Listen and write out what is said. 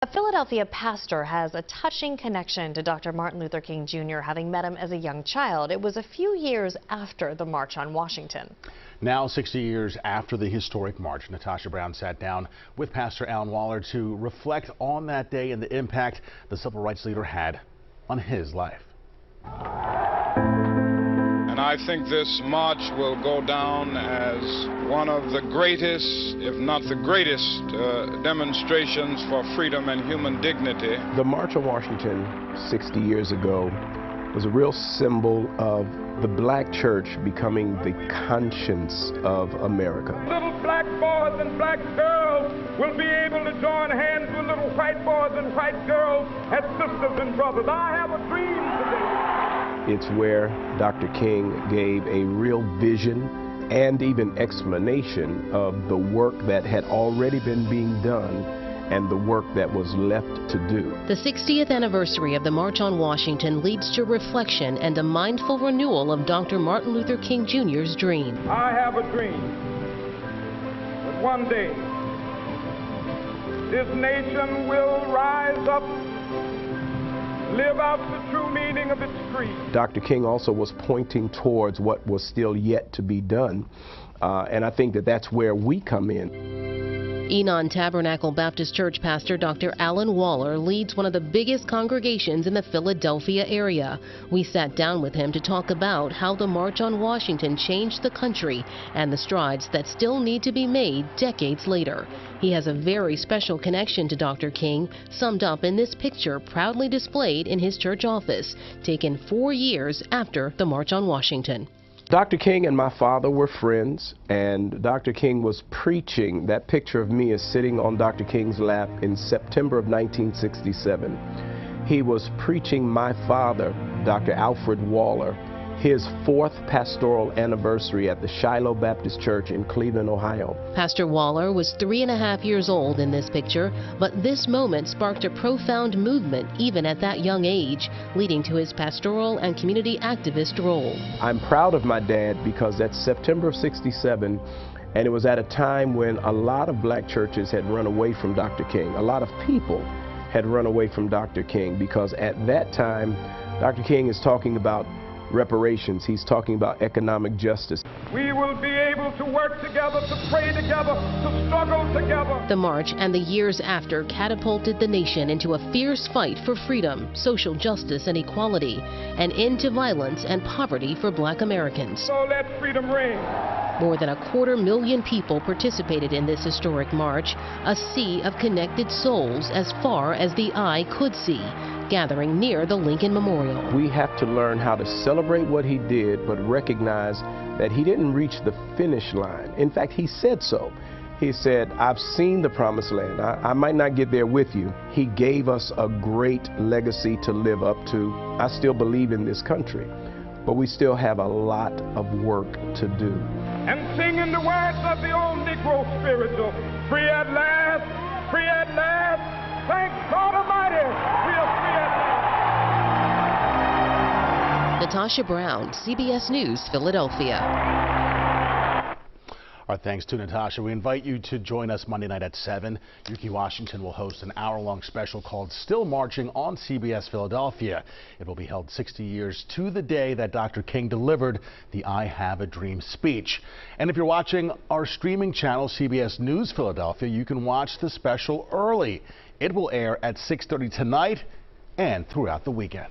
A Philadelphia pastor has a touching connection to Dr. Martin Luther King Jr., having met him as a young child. It was a few years after the March on Washington. Now, 60 years after the historic march, Natasha Brown sat down with Pastor Alyn Waller to reflect on that day and the impact the civil rights leader had on his life. And I think this march will go down as one of the greatest, if not the greatest, demonstrations for freedom and human dignity. The March on Washington 60 years ago was a real symbol of the black church becoming the conscience of America. Little black boys and black girls will be able to join hands with little white boys and white girls as sisters and brothers. I have a dream today. It's where Dr. King gave a real vision and even explanation of the work that had already been being done and the work that was left to do. The 60th anniversary of the March on Washington leads to reflection and a mindful renewal of Dr. Martin Luther King Jr.'s dream. I have a dream that one day this nation will rise up, live out the true meaning of its creed. Dr. King also was pointing towards what was still yet to be done, and I think that that's where we come in. Enon Tabernacle Baptist Church pastor Dr. Alyn Waller leads one of the biggest congregations in the Philadelphia area. We sat down with him to talk about how the March on Washington changed the country and the strides that still need to be made decades later. He has a very special connection to Dr. King, summed up in this picture proudly displayed in his church office, taken 4 years after the March on Washington. Dr. King and my father were friends, and Dr. King was preaching. That picture of me is sitting on Dr. King's lap in September of 1967. He was preaching my father, Dr. Alfred Waller, his 4th pastoral anniversary at the Shiloh Baptist Church in Cleveland, Ohio. Pastor Waller was 3.5 years old in this picture, but this moment sparked a profound movement even at that young age, leading to his pastoral and community activist role. I'm proud of my dad because that's September of '67, and it was at a time when a lot of black churches had run away from Dr. King. A lot of people had run away from Dr. King because at that time, Dr. King is talking about reparations. He's talking about economic justice. We will be able to work together, to pray together, to struggle together. The march and the years after catapulted the nation into a fierce fight for freedom, social justice and equality, an end to violence and poverty for black Americans. So let freedom ring. More than 250,000 people participated in this historic march, a sea of connected souls as far as the eye could see, gathering near the Lincoln Memorial. We have to learn how to celebrate what he did, but recognize that he didn't reach the finish line. In fact, he said so. He said, I've seen the promised land. I might not get there with you. He gave us a great legacy to live up to. I still believe in this country, but we still have a lot of work to do. And singing the words of the old Negro spiritual, free at last, free at last, thank God Almighty, we are free at last. Natasha Brown, CBS News, Philadelphia. Our thanks to Natasha. We invite you to join us Monday night at 7. Yuki Washington will host an hour-long special called Still Marching on CBS Philadelphia. It will be held 60 years to the day that Dr. King delivered the I Have a Dream speech. And if you're watching our streaming channel, CBS News Philadelphia, you can watch the special early. It will air at 6:30 tonight and throughout the weekend.